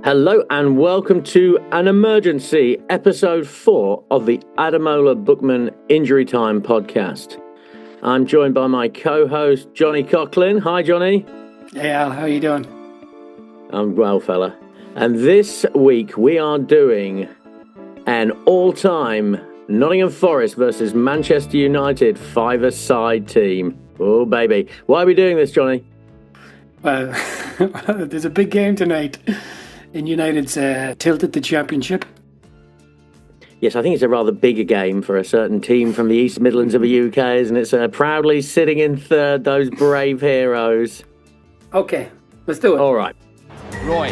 Hello and welcome to an emergency episode 4 of the Adamola Bookman Injury Time podcast. I'm joined by my co-host Johhny Coughlin. Hi Johhny. Hey Al, how are you doing? I'm well, fella. And this week we are doing an all-time Nottingham Forest versus Manchester United five-a-side team. Oh baby. Why are we doing this, Johhny? Well, there's a big game tonight in United's tilt at the championship. Yes, I think it's a rather bigger game for a certain team from the East Midlands of the UK, isn't it? Proudly sitting in third, those brave heroes. Okay, let's do it. All right. Roy.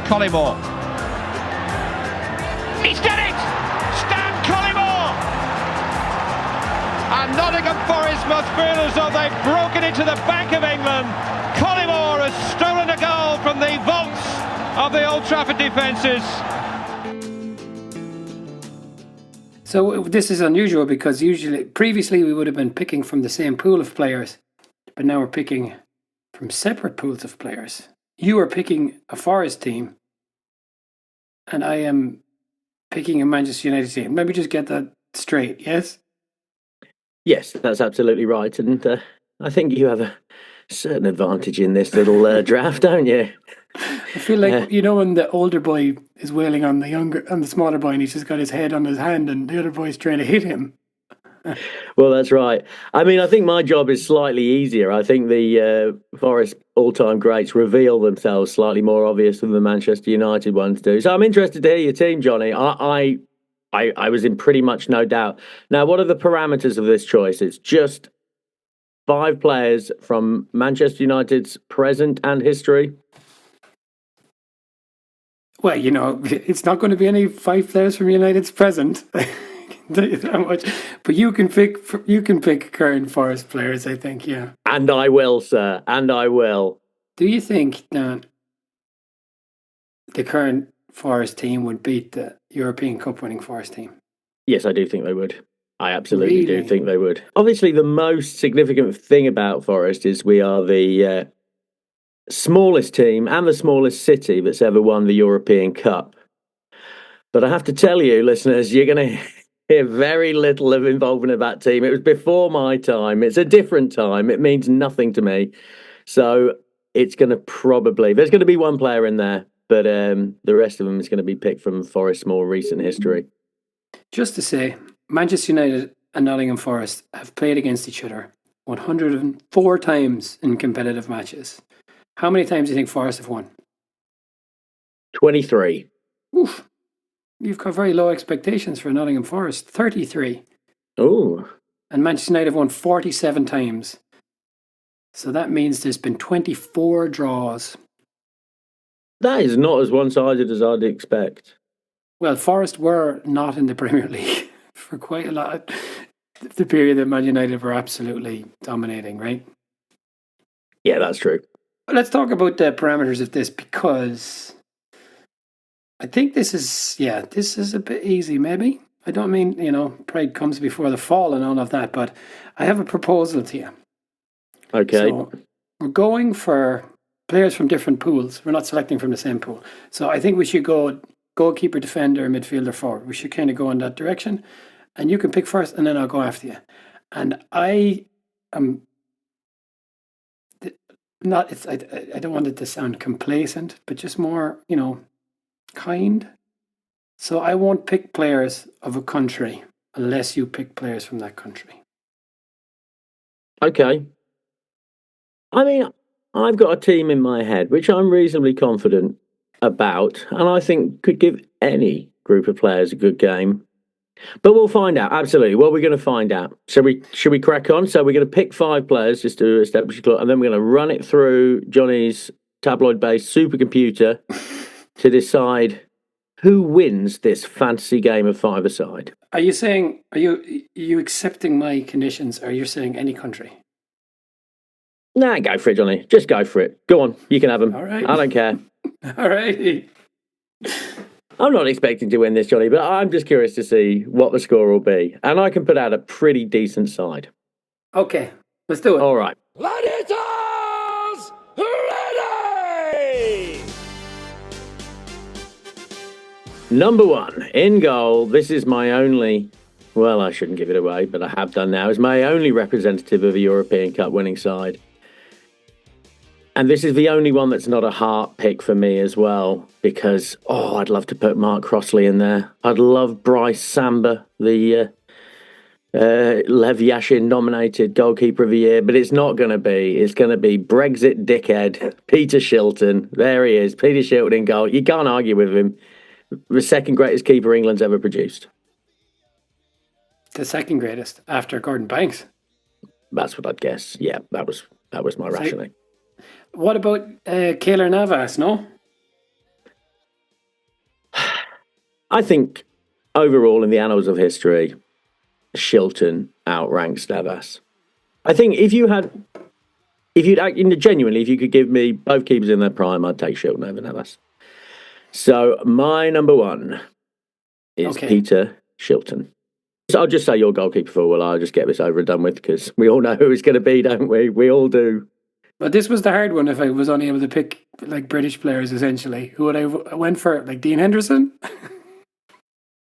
Collymore. He's done it! Stan Collymore! And Nottingham Forest must feel as though they've broken into the Bank of England. Collymore has stolen a goal from the vaults of the Old Trafford defences. So this is unusual because previously we would have been picking from the same pool of players, but now we're picking from separate pools of players. You are picking a Forest team, and I am picking a Manchester United team. Let me just get that straight, yes? Yes, that's absolutely right. And I think you have a certain advantage in this little draft, don't you? I feel like, when the older boy is wailing on the smaller boy and he's just got his head on his hand and the other boy's trying to hit him. Well, that's right. I mean, I think my job is slightly easier. I think the Forest all-time greats reveal themselves slightly more obvious than the Manchester United ones do. So I'm interested to hear your team, Johhny. I was in pretty much no doubt. Now, what are the parameters of this choice? It's just 5 players from Manchester United's present and history. Well, it's not going to be any 5 players from United's present. That much. But you can pick current Forest players, I think, yeah. And I will, sir. And I will. Do you think that the current Forest team would beat the European Cup winning Forest team? Yes, I do think they would. I absolutely Really? do think they would. Obviously, the most significant thing about Forest is we are the smallest team and the smallest city that's ever won the European Cup. But I have to tell you, listeners, you're going to hear very little of involvement of that team. It was before my time. It's a different time. It means nothing to me. So it's going to there's going to be one player in there, but the rest of them is going to be picked from Forest's more recent history. Just to say, Manchester United and Nottingham Forest have played against each other 104 times in competitive matches. How many times do you think Forest have won? 23. Oof. You've got very low expectations for Nottingham Forest. 33. Oh. And Manchester United have won 47 times. So that means there's been 24 draws. That is not as one-sided as I'd expect. Well, Forest were not in the Premier League for quite a lot. The period that Man United were absolutely dominating, right? Yeah, that's true. Let's talk about the parameters of this because I think this is a bit easy, maybe. I don't mean, pride comes before the fall and all of that, but I have a proposal to you. Okay. So we're going for players from different pools. We're not selecting from the same pool. So I think we should go goalkeeper, defender, midfielder, forward. We should kind of go in that direction. And you can pick first and then I'll go after you. And I am I don't want it to sound complacent, but just more, kind. So I won't pick players of a country unless you pick players from that country. Okay. I mean, I've got a team in my head which I'm reasonably confident about, and I think could give any group of players a good game. But we'll find out. Absolutely. Well, we're going to find out. Should we crack on? So we're going to pick 5 players just to establish a clue, and then we're going to run it through Johnny's tabloid-based supercomputer to decide who wins this fantasy game of 5-a-side. Are you accepting my conditions, or you're saying any country? Nah, go for it, Johhny. Just go for it. Go on. You can have them. All right. I don't care. All right. I'm not expecting to win this, Johhny, but I'm just curious to see what the score will be. And I can put out a pretty decent side. Okay, let's do it. All right. Gladiators, ready! Number 1, in goal. This is my only, well, I shouldn't give it away, but I have done now, is my only representative of a European Cup winning side. And this is the only one that's not a heart pick for me as well, because, I'd love to put Mark Crossley in there. I'd love Bryce Samba, the Lev Yashin nominated goalkeeper of the year, but it's not going to be. It's going to be Brexit dickhead, Peter Shilton. There he is, Peter Shilton in goal. You can't argue with him. The second greatest keeper England's ever produced. The second greatest after Gordon Banks. That's what I'd guess. Yeah, that was my rationing. What about Keylor Navas, no? I think overall in the annals of history, Shilton outranks Navas. I think if you could give me both keepers in their prime, I'd take Shilton over Navas. So my number 1 is Peter Shilton. So I'll just say your goalkeeper for a while. I'll just get this over and done with, because we all know who it's going to be, don't we? We all do. But this was the hard one. If I was only able to pick like British players, essentially, who would I went for? Like Dean Henderson,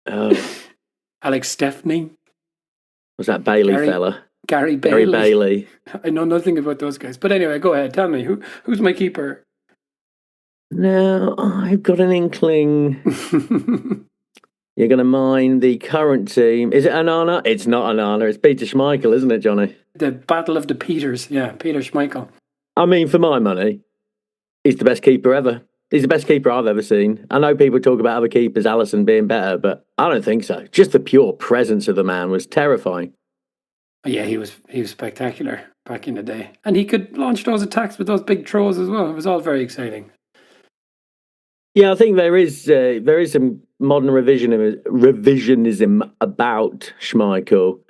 Alex Stepney. Was that Bailey fella? Gary Bailey. I know nothing about those guys. But anyway, go ahead. Tell me who's my keeper. Now I've got an inkling. You're going to mind the current team. Is it Onana? It's not Onana. It's Peter Schmeichel, isn't it, Johnny? The Battle of the Peters. Yeah, Peter Schmeichel. I mean, for my money, he's the best keeper ever. He's the best keeper I've ever seen. I know people talk about other keepers, Alisson being better, but I don't think so. Just the pure presence of the man was terrifying. Yeah, he was spectacular back in the day. And he could launch those attacks with those big throws as well. It was all very exciting. Yeah, I think there is some modern revisionism about Schmeichel.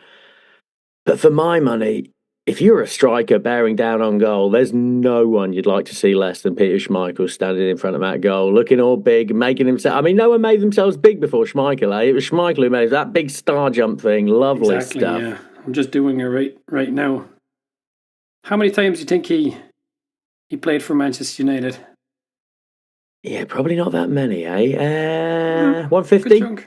But for my money, if you're a striker bearing down on goal, there's no one you'd like to see less than Peter Schmeichel standing in front of that goal, looking all big, making himself... I mean, no one made themselves big before Schmeichel, eh? It was Schmeichel who made that big star jump thing. Lovely stuff. Yeah. I'm just doing it right now. How many times do you think he played for Manchester United? Yeah, probably not that many, eh? 150?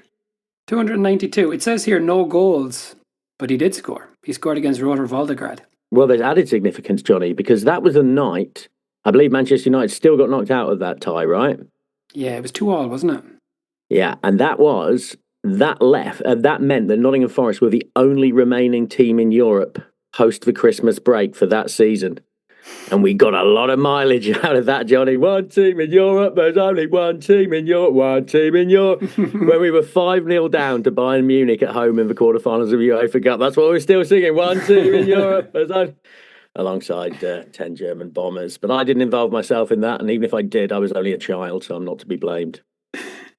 292. It says here no goals, but he did score. He scored against Rotor Volgograd. Well, there's added significance, Johnny, because that was a night, I believe Manchester United still got knocked out of that tie, right? Yeah, it was 2-2, wasn't it? Yeah, and that meant that Nottingham Forest were the only remaining team in Europe post the Christmas break for that season. And we got a lot of mileage out of that, Johnny. One team in Europe, there's only one team in Europe, one team in Europe. When we were 5-0 down to Bayern Munich at home in the quarterfinals of the UEFA Cup, that's what we're still singing, one team in Europe. Alongside 10 German bombers. But I didn't involve myself in that, and even if I did, I was only a child, so I'm not to be blamed.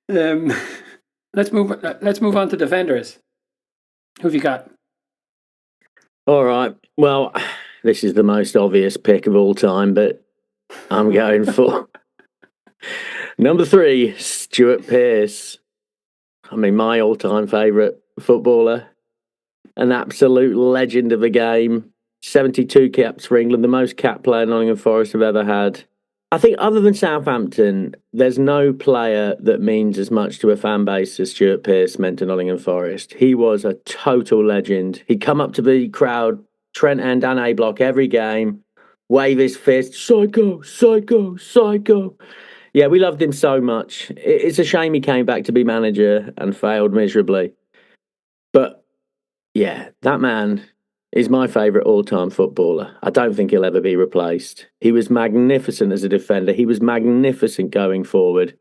Let's move on to defenders. Who have you got? All right. Well, this is the most obvious pick of all time, but I'm going for number 3, Stuart Pearce. I mean, my all-time favourite footballer. An absolute legend of the game. 72 caps for England, the most cap player Nottingham Forest have ever had. I think other than Southampton, there's no player that means as much to a fan base as Stuart Pearce meant to Nottingham Forest. He was a total legend. He'd come up to the crowd, Trent End and A block every game, wave his fist, psycho, psycho, psycho. Yeah, we loved him so much. It's a shame he came back to be manager and failed miserably. But yeah, that man is my favourite all-time footballer. I don't think he'll ever be replaced. He was magnificent as a defender. He was magnificent going forward.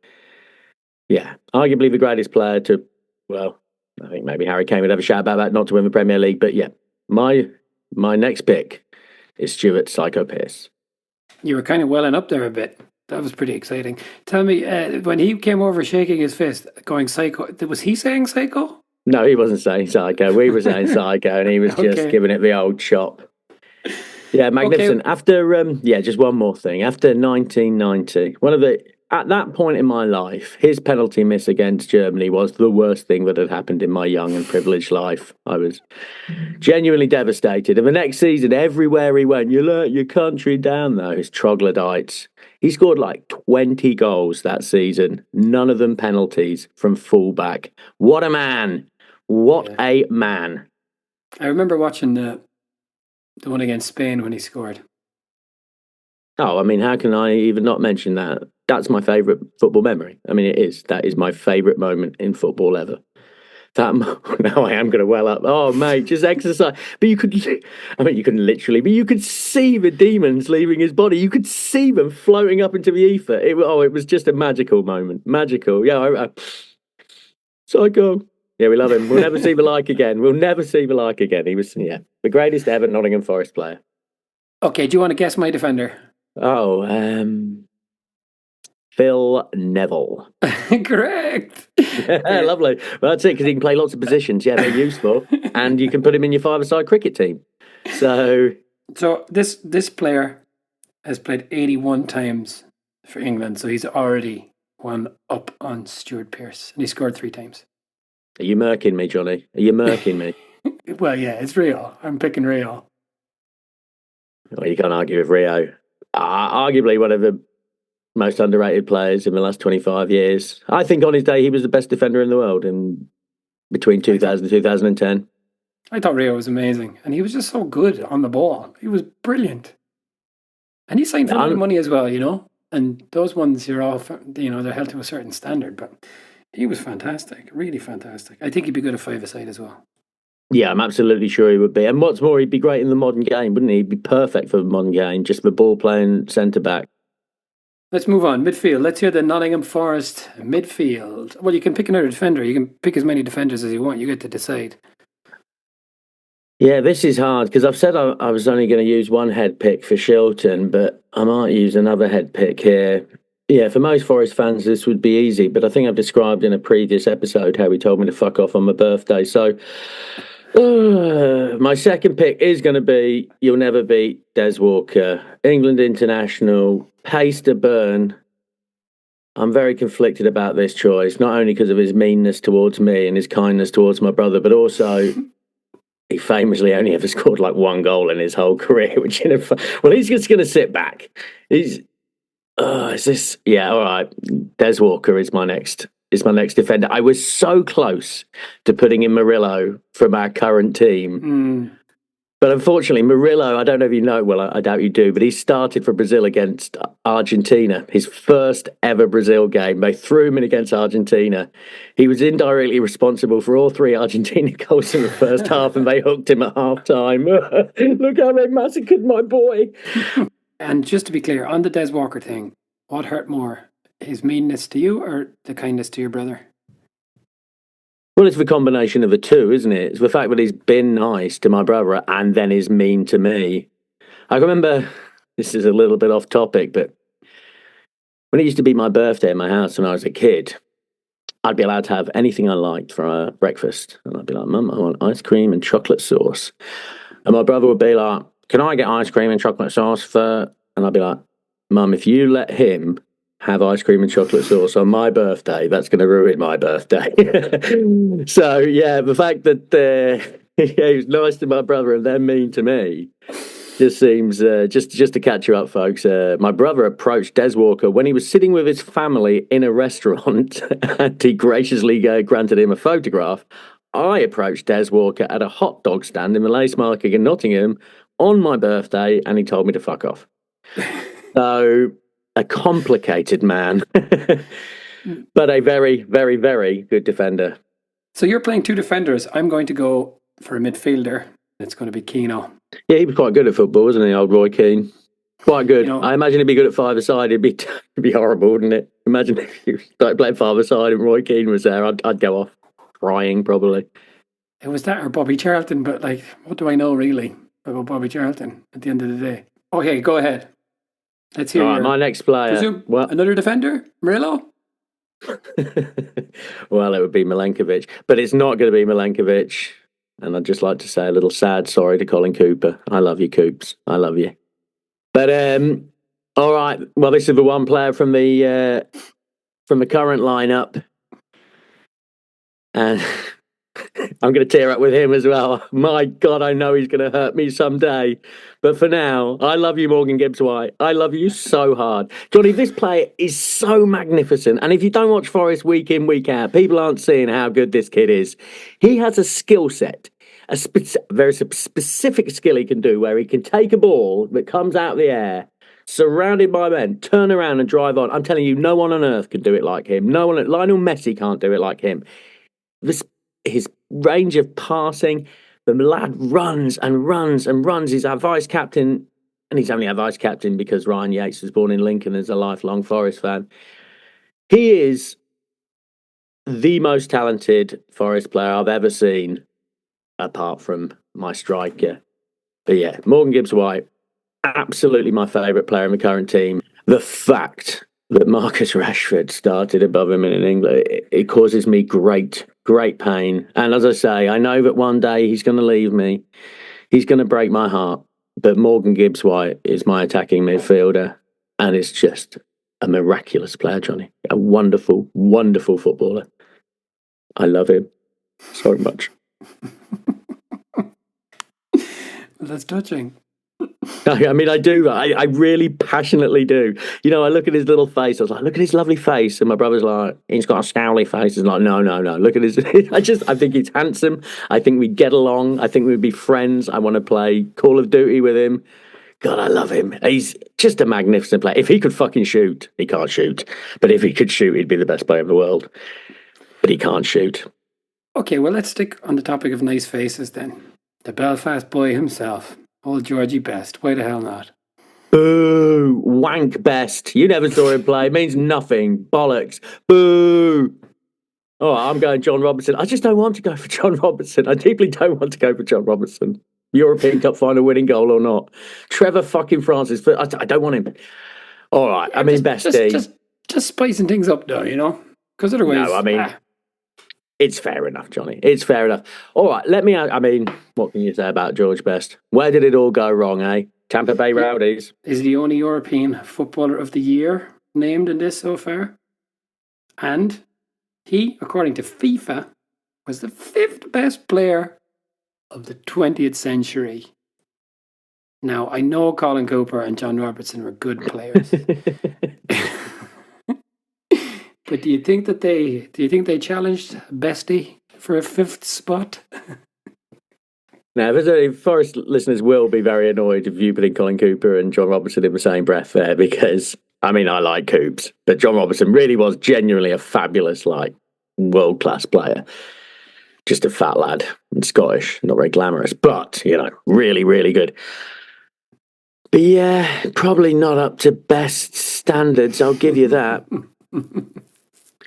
Yeah, arguably the greatest player to, well, I think maybe Harry Kane would have a shout about that, not to win the Premier League. But yeah, my next pick is Stuart Psycho Pearce. You were kind of welling up there a bit. That was pretty exciting. Tell me, when he came over shaking his fist, going psycho, was he saying psycho? No, he wasn't saying psycho. We were saying psycho, and he was just giving it the old chop. Yeah, magnificent. Okay. After, just one more thing. After 1990, at that point in my life, his penalty miss against Germany was the worst thing that had happened in my young and privileged life. I was genuinely devastated. And the next season, everywhere he went, you let your country down, those troglodytes. He scored like 20 goals that season, none of them penalties from fullback. What a man. What a man. I remember watching the one against Spain when he scored. Oh, I mean, how can I even not mention that? That's my favourite football memory. I mean, it is. That is my favourite moment in football ever. Now I am going to well up. Oh, mate, just exercise. But you could, I mean, you couldn't literally, but you could see the demons leaving his body. You could see them floating up into the ether. It was just a magical moment. Magical. Yeah, psycho. Yeah, we love him. We'll never see the like again. We'll never see the like again. He was, the greatest ever Nottingham Forest player. Okay, do you want to guess my defender? Oh, Phil Neville. Correct. Yeah, lovely. Well, that's it, because he can play lots of positions. Yeah, they're useful. And you can put him in your five-a-side cricket team. So this player has played 81 times for England, so he's already one up on Stuart Pearce, and he scored 3 times. Are you murking me, Johhny? Are you murking me? Well, yeah, it's Rio. I'm picking Rio. Well, you can't argue with Rio. Arguably one of the most underrated players in the last 25 years. I think on his day he was the best defender in the world in between 2000 and 2010. I thought Rio was amazing, and he was just so good on the ball. He was brilliant. And he signed for a lot of money as well, and those ones you're all, they're held to a certain standard, but he was fantastic, really fantastic. I think he'd be good at five-a-side as well. Yeah, I'm absolutely sure he would be. And what's more, he'd be great in the modern game, wouldn't he? He'd be perfect for the modern game, just the ball playing centre-back. Let's move on. Midfield. Let's hear the Nottingham Forest midfield. Well, you can pick another defender. You can pick as many defenders as you want. You get to decide. Yeah, this is hard, because I've said I was only going to use one head pick for Shilton, but I might use another head pick here. Yeah, for most Forest fans, this would be easy, but I think I've described in a previous episode how he told me to fuck off on my birthday. So my second pick is going to be, you'll never beat Des Walker, England international, pace to burn. I'm very conflicted about this choice, not only because of his meanness towards me and his kindness towards my brother, but also he famously only ever scored like 1 goal in his whole career, which he's just going to sit back. Yeah, all right. Des Walker is my next defender. I was so close to putting in Murillo from our current team. But unfortunately, Murillo, I don't know if you know, well, I doubt you do, but he started for Brazil against Argentina, his first ever Brazil game. They threw him in against Argentina. He was indirectly responsible for all 3 Argentina goals in the first half, and they hooked him at half-time. Look how they massacred my boy. And just to be clear, on the Des Walker thing, what hurt more, his meanness to you or the kindness to your brother? Well, it's the combination of the two, isn't it? It's the fact that he's been nice to my brother and then is mean to me. I remember, this is a little bit off topic, but when it used to be my birthday at my house when I was a kid, I'd be allowed to have anything I liked for breakfast. And I'd be like, Mum, I want ice cream and chocolate sauce. And my brother would be like, can I get ice cream and chocolate sauce And I'd be like, Mum, if you let him have ice cream and chocolate sauce on my birthday, that's going to ruin my birthday. So, yeah, the fact that he was nice to my brother and then mean to me just seems, just to catch you up, folks, my brother approached Des Walker when he was sitting with his family in a restaurant and he graciously granted him a photograph. I approached Des Walker at a hot dog stand in the Lace Market in Nottingham on my birthday, and he told me to fuck off. So, a complicated man, but a very, very, very good defender. So you're playing 2 defenders. I'm going to go for a midfielder. It's going to be Keano. Yeah, he was quite good at football, wasn't he, old Roy Keane? Quite good. I imagine he'd be good at five-a-side. It'd be horrible, wouldn't it? Imagine if you started playing five-a-side and Roy Keane was there. I'd go off crying, probably. It was that or Bobby Charlton, but what do I know really about Bobby Charlton at the end of the day? Okay, go ahead. Let's hear my next player. Another defender? Murillo? Well, it would be Milenkovic, but it's not going to be Milenkovic. And I'd just like to say a little sad sorry to Colin Cooper. I love you, Coops. I love you. But all right. Well, this is the one player from the current lineup, and I'm going to tear up with him as well. My God, I know he's going to hurt me someday. But for now, I love you, Morgan Gibbs-White. I love you so hard. Johhny, this player is so magnificent. And if you don't watch Forest week in, week out, people aren't seeing how good this kid is. He has a skill set, a very specific skill he can do where he can take a ball that comes out of the air, surrounded by men, turn around and drive on. I'm telling you, no one on earth can do it like him. No one, Lionel Messi can't do it like him. His range of passing, the lad runs and runs and runs. He's our vice captain, and he's only our vice captain because Ryan Yates was born in Lincoln as a lifelong Forest fan. He is the most talented Forest player I've ever seen, apart from my striker. But yeah, Morgan Gibbs-White, absolutely my favourite player in the current team. The fact that Marcus Rashford started above him in England, it causes me great pain. And as I say, I know that one day he's going to leave me. He's going to break my heart. But Morgan Gibbs-White is my attacking midfielder. And it's just a miraculous player, Johhny. A wonderful, wonderful footballer. I love him so much. That's touching. I mean, I do. I really passionately do. You know, I look at his little face. I was like, look at his lovely face. And my brother's like, he's got a scowly face. He's like, no. Look at his. I think he's handsome. I think we get along. I think we'd be friends. I want to play Call of Duty with him. God, I love him. He's just a magnificent player. If he could fucking shoot, he can't shoot. But if he could shoot, he'd be the best player in the world. But he can't shoot. Okay, well, let's stick on the topic of nice faces then. The Belfast boy himself. Old Georgie Best. Why the hell not? Boo! Wank Best. You never saw him play. It means nothing. Bollocks. Boo! Oh, I'm going John Robertson. I just don't want to go for John Robertson. I deeply don't want to go for John Robertson. European Cup final winning goal or not. Trevor fucking Francis. I don't want him. All right. Yeah, I mean, Bestie. Just spicing things up though, you know? Because otherwise... No, I mean... It's fair enough, Johhny. It's fair enough. All right, I mean, what can you say about George Best? Where did it all go wrong, eh? Tampa Bay Rowdies. Is the only European Footballer of the Year named in this so far. And he, according to FIFA, was the 5th best player of the 20th century. Now, I know Colin Cooper and John Robertson were good players. But do you think they challenged Bestie for a 5th spot? Now, Forest listeners will be very annoyed if you put in Colin Cooper and John Robertson in the same breath there, because I mean I like Coops, but John Robertson really was genuinely a fabulous, like, world-class player. Just a fat lad and Scottish, not very glamorous, but you know, really, really good. But yeah, probably not up to Best standards. I'll give you that.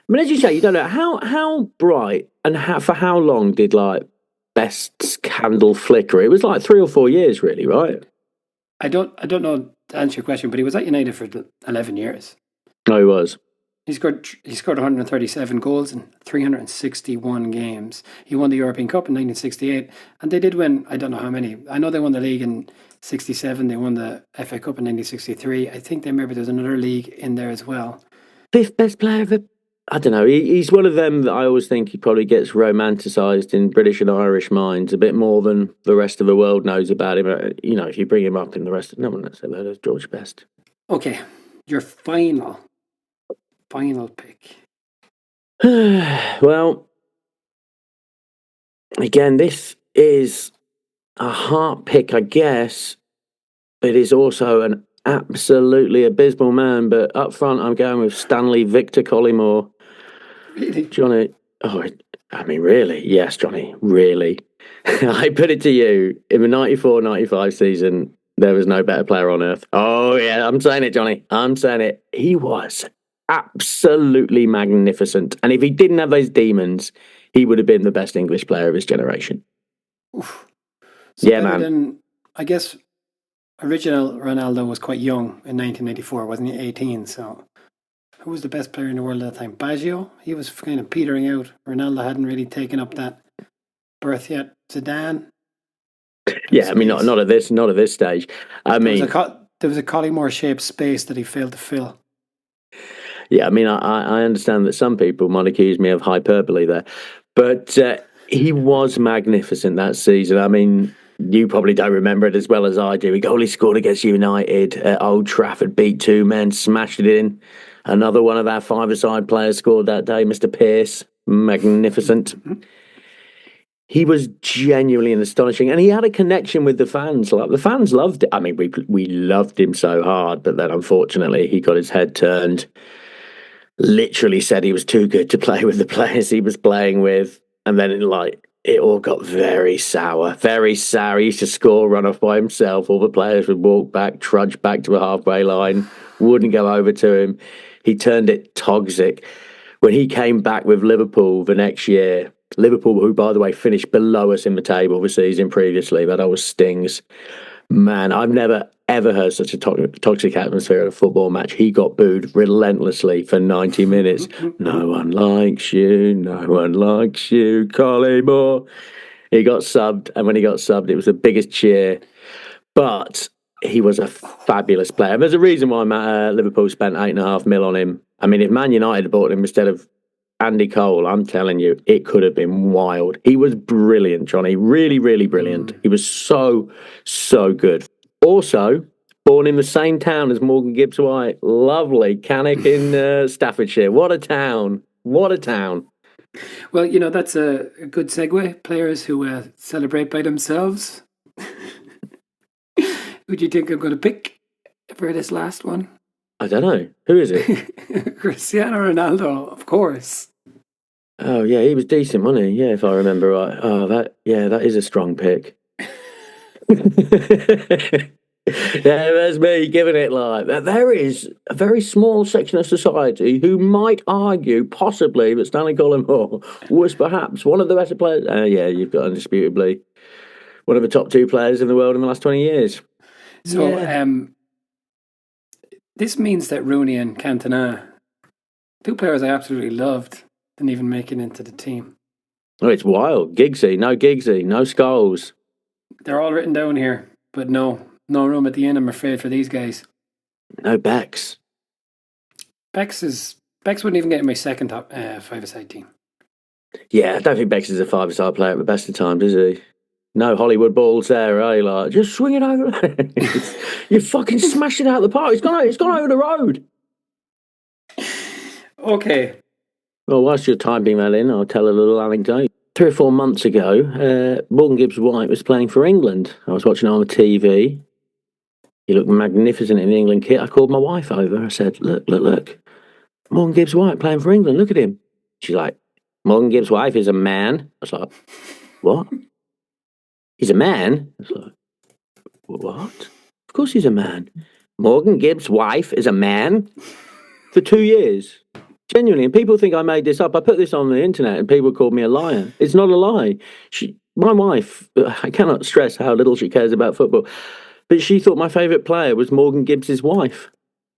I mean, as you say, you don't know how bright and for how long did like Best's candle flicker? It was like 3 or 4 years, really, right? I don't know to answer your question, but he was at United for 11 years. No, he was. He scored 137 goals in 361 games. He won the European Cup in 1968, and they did win. I don't know how many. I know they won the league in 67. They won the FA Cup in 1963. I think maybe there's another league in there as well. 5th best player of the. I don't know. He's one of them that I always think he probably gets romanticised in British and Irish minds a bit more than the rest of the world knows about him. You know, if you bring him up in the rest of no one knows about it, George Best. Okay, your final pick. Well, again, this is a heart pick, I guess. It is also an absolutely abysmal man, but up front, I'm going with Stanley Victor Collymore. Really? Johhny, I mean, really? Yes, Johhny, really. I put it to you, in the 94-95 season, there was no better player on earth. Oh, yeah, I'm saying it, Johhny. I'm saying it. He was absolutely magnificent. And if he didn't have those demons, he would have been the best English player of his generation. Oof. So yeah, man. I guess original Ronaldo was quite young in 1984, wasn't he? 18, so who was the best player in the world at the time? Baggio? He was kind of petering out. Ronaldo hadn't really taken up that berth yet. Zidane? Yeah, I mean, not at this stage. I mean, there was a Collymore-shaped space that he failed to fill. Yeah, I mean, I understand that some people might accuse me of hyperbole there, but He was magnificent that season. I mean, you probably don't remember it as well as I do. He only scored against United at Old Trafford, beat two men, smashed it in. Another one of our five-a-side players scored that day, Mr. Pearce. Magnificent. He was genuinely astonishing, and he had a connection with the fans. Like the fans loved it. I mean, we loved him so hard, but then unfortunately he got his head turned. Literally said he was too good to play with the players he was playing with, and then it all got very sour, very sour. He used to score, run off by himself. All the players would walk back, trudge back to a halfway line, wouldn't go over to him. He turned it toxic. When he came back with Liverpool the next year, Liverpool, who, by the way, finished below us in the table the season previously, but that was stings. Man, I've never, ever heard such a toxic atmosphere at a football match. He got booed relentlessly for 90 minutes. No one likes you. No one likes you, Collymore. He got subbed, and when he got subbed, it was the biggest cheer. But he was a fabulous player. There's a reason why Liverpool spent $8.5 million on him. I mean, if Man United had bought him instead of Andy Cole, I'm telling you, it could have been wild. He was brilliant, Johhny. Really, really brilliant. He was so, so good. Also, born in the same town as Morgan Gibbs-White. Lovely. Cannock in Staffordshire. What a town. What a town. Well, you know, that's a good segue. Players who celebrate by themselves. Who do you think I'm going to pick for this last one? I don't know. Who is it? Cristiano Ronaldo, of course. Oh, yeah, he was decent, wasn't he? Yeah, if I remember right. Oh, that is a strong pick. Yeah, there's me giving it like that. There is a very small section of society who might argue, possibly, that Stanley Collymore was perhaps one of the better players. Yeah, you've got indisputably one of the top two players in the world in the last 20 years. So, this means that Rooney and Cantona, two players I absolutely loved, didn't even make it into the team. Oh, it's wild. Giggsy, no Scholes. They're all written down here, but no room at the end, I'm afraid, for these guys. No Bex. Bex wouldn't even get in my second top five-a-side team. Yeah, I don't think Bex is a five-a-side player at the best of times, is he? No Hollywood balls there, eh? Like, just swing it over. You fucking smashed it out of the park. It's gone over the road. Okay. Well, whilst you're typing that in, I'll tell a little anecdote. 3 or 4 months ago, Morgan Gibbs-White was playing for England. I was watching it on the TV. He looked magnificent in the England kit. I called my wife over. I said, look. Morgan Gibbs-White playing for England. Look at him. She's like, Morgan Gibbs-White is a man. I was like, what? He's a man? I was like, what? Of course he's a man. Morgan Gibbs' wife is a man for 2 years. Genuinely. And people think I made this up. I put this on the internet and people called me a liar. It's not a lie. My wife, I cannot stress how little she cares about football, but she thought my favourite player was Morgan Gibbs' wife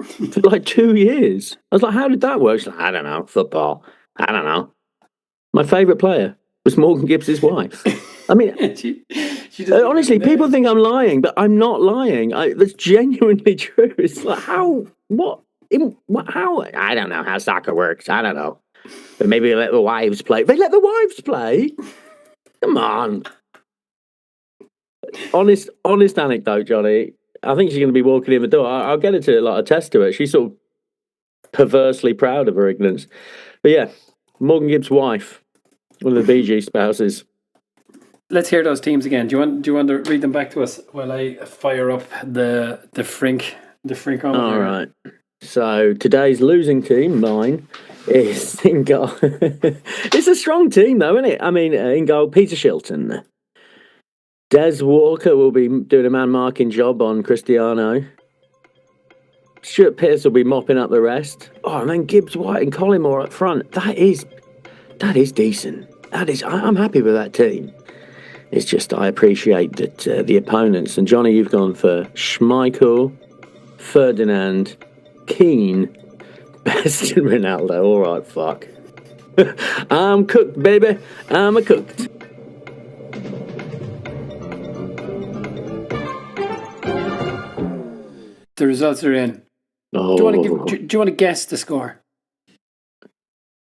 for like 2 years. I was like, how did that work? She's like, I don't know, football. I don't know. My favourite player was Morgan Gibbs' wife. I mean, honestly, people think I'm lying, but I'm not lying. That's genuinely true. It's like, how? What? How? I don't know how soccer works. I don't know. But maybe they let the wives play. They let the wives play? Come on. Honest anecdote, Johhny. I think she's going to be walking in the door. I'll get her to attest to it. She's sort of perversely proud of her ignorance. But yeah, Morgan Gibbs' wife, one of the BG spouses. Let's hear those teams again. Do you want to read them back to us while I fire up the Frink All right. So today's losing team, mine, is in goal. It's a strong team, though, isn't it? I mean, in goal, Peter Shilton. Des Walker will be doing a man-marking job on Cristiano. Stuart Pearce will be mopping up the rest. Oh, and then Gibbs-White and Collymore up front. That is decent. I'm happy with that team. It's just I appreciate that the opponents, and Johhny, you've gone for Schmeichel, Ferdinand, Keane, Best and Ronaldo. All right, fuck. I'm cooked, baby. I'm cooked. The results are in. Oh. Do you want to guess the score?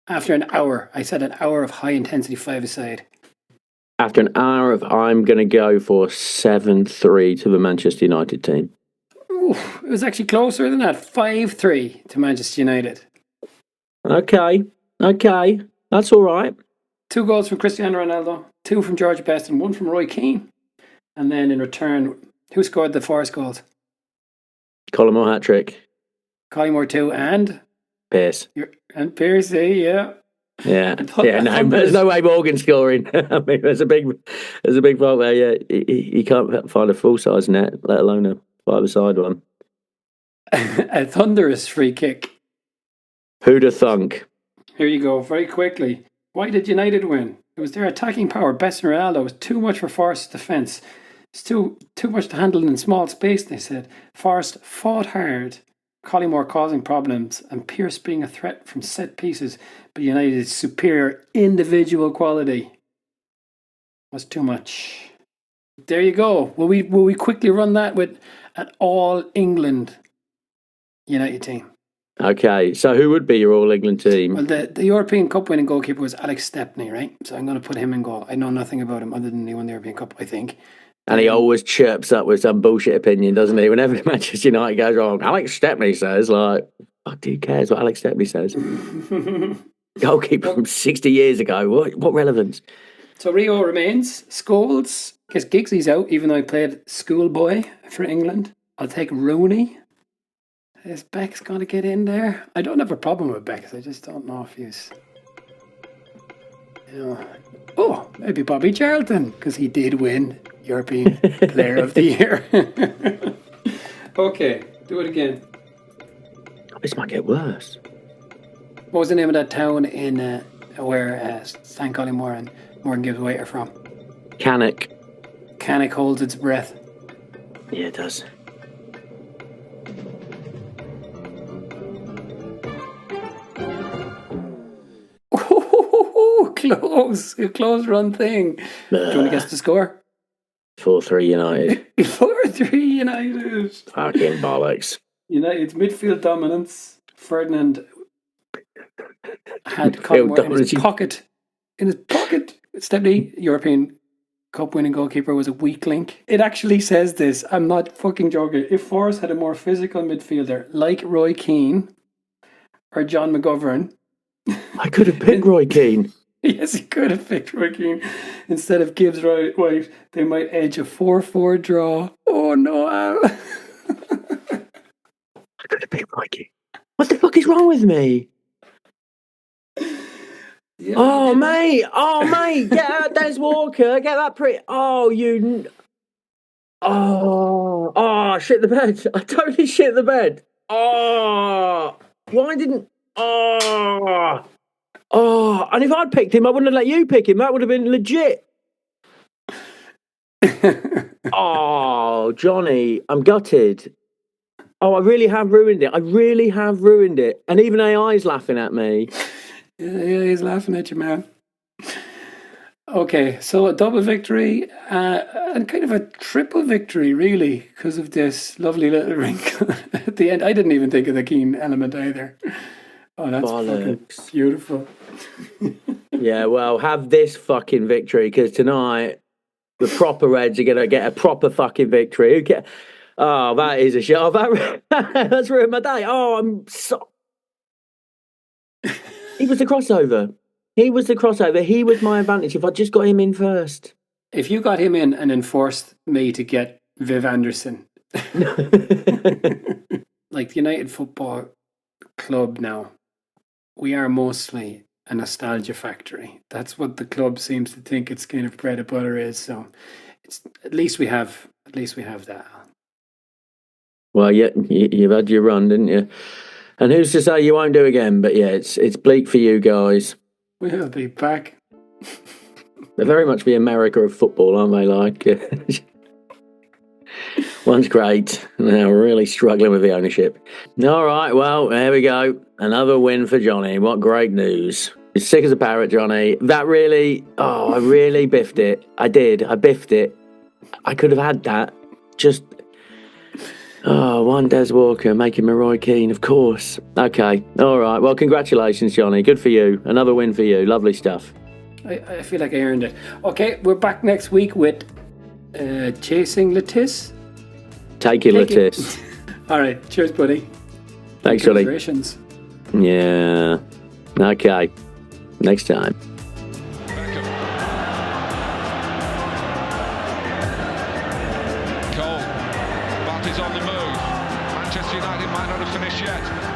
After an hour, I said an hour of high intensity five-a-side. After an hour I'm going to go for 7-3 to the Manchester United team. Ooh, it was actually closer than that. 5-3 to Manchester United. Okay. That's all right. 2 goals from Cristiano Ronaldo, 2 from George Best, and 1 from Roy Keane. And then in return, who scored the Forest goals? Collymore hat-trick. Collymore 2 and... Pearce. And Pearce, yeah. Yeah, no, there's no way Morgan's scoring. I mean, there's a big fault there. Yeah, he can't find a full-size net, let alone a five-a-side one. A thunderous free kick. Who'd have thunk? Here you go, very quickly. Why did United win? It was their attacking power. Best and Ronaldo was too much for Forest's defence. It's too much to handle in small space, they said. Forest fought hard, Collymore causing problems, and Pearce being a threat from set pieces, but United's superior individual quality was too much. There you go. Will we quickly run that with an all England United team? Okay, so who would be your All England team? Well, the European Cup winning goalkeeper was Alex Stepney, right? So I'm going to put him in goal. I know nothing about him other than he won the European Cup, I think. And he always chirps up with some bullshit opinion, doesn't he? Whenever Manchester United goes wrong, Alex Stepney says, like, fuck, who cares what Alex Stepney says? Goalkeeper from 60 years ago. What relevance? So Rio remains. Scholes. I guess Giggsy's out, even though he played schoolboy for England. I'll take Rooney. Is Beck's going to get in there? I don't have a problem with Beck. I just don't know if he's... Oh, maybe Bobby Charlton, because he did win European Player of the Year. Okay, do it again. This might get worse. What was the name of that town in where St. Collymore and Morgan Gibbs White are from? Cannock. Cannock holds its breath. Yeah, it does. Close run thing. Do you want to guess the score? 4-3 United. 4-3 United. Fucking bollocks. United's midfield dominance. Ferdinand had Collymore in his pocket. Stepney, European Cup winning goalkeeper, was a weak link. It actually says this. I'm not fucking joking. If Forrest had a more physical midfielder like Roy Keane or John McGovern, I could have picked Roy Keane. Yes, he could have picked Roy Keane instead of Gibbs White. They might edge a 4-4 draw. Oh no, Al. I could have picked Roy Keane. What the fuck is wrong with me? Yeah, oh mate, get out Des Walker, get that pretty. Oh, shit the bed. I totally shit the bed. Oh, why didn't? And if I'd picked him, I wouldn't have let you pick him. That would have been legit. Johhny, I'm gutted. I really have ruined it. And even AI's laughing at me. Yeah, he's laughing at you, man. Okay, so a double victory and kind of a triple victory, really, because of this lovely little wrinkle at the end. I didn't even think of the Keane element either. Oh, that's fucking beautiful. Yeah, well, have this fucking victory, because tonight the proper Reds are going to get a proper fucking victory. That is a shit. That's ruined my day. I'm so... He was the crossover. He was my advantage if I just got him in first. If you got him in and then forced me to get Viv Anderson. Like the United Football Club now, we are mostly a nostalgia factory. That's what the club seems to think its kind of bread and butter is. So it's at least we have that. Well, yeah, you've had your run, didn't you? And who's to say you won't do again? But yeah, it's bleak for you guys. We'll be back. They're very much the America of football, aren't they? Like, one's great, and now we're really struggling with the ownership. All right, well, there we go. Another win for Johhny. What great news. You're sick as a parrot, Johhny. That really, I really biffed it. I did. I biffed it. I could have had that. Just... one Des Walker making me Roy Keane, of course. Okay, all right. Well, congratulations, Johhny. Good for you. Another win for you. Lovely stuff. I feel like I earned it. Okay, we're back next week with Chasing Lettuce. Take it, Lettuce. All right. Cheers, buddy. Thanks, Johnny. Congratulations. Yeah. Okay. Next time. Cole. Barty's on the move. Manchester United might not have finished yet.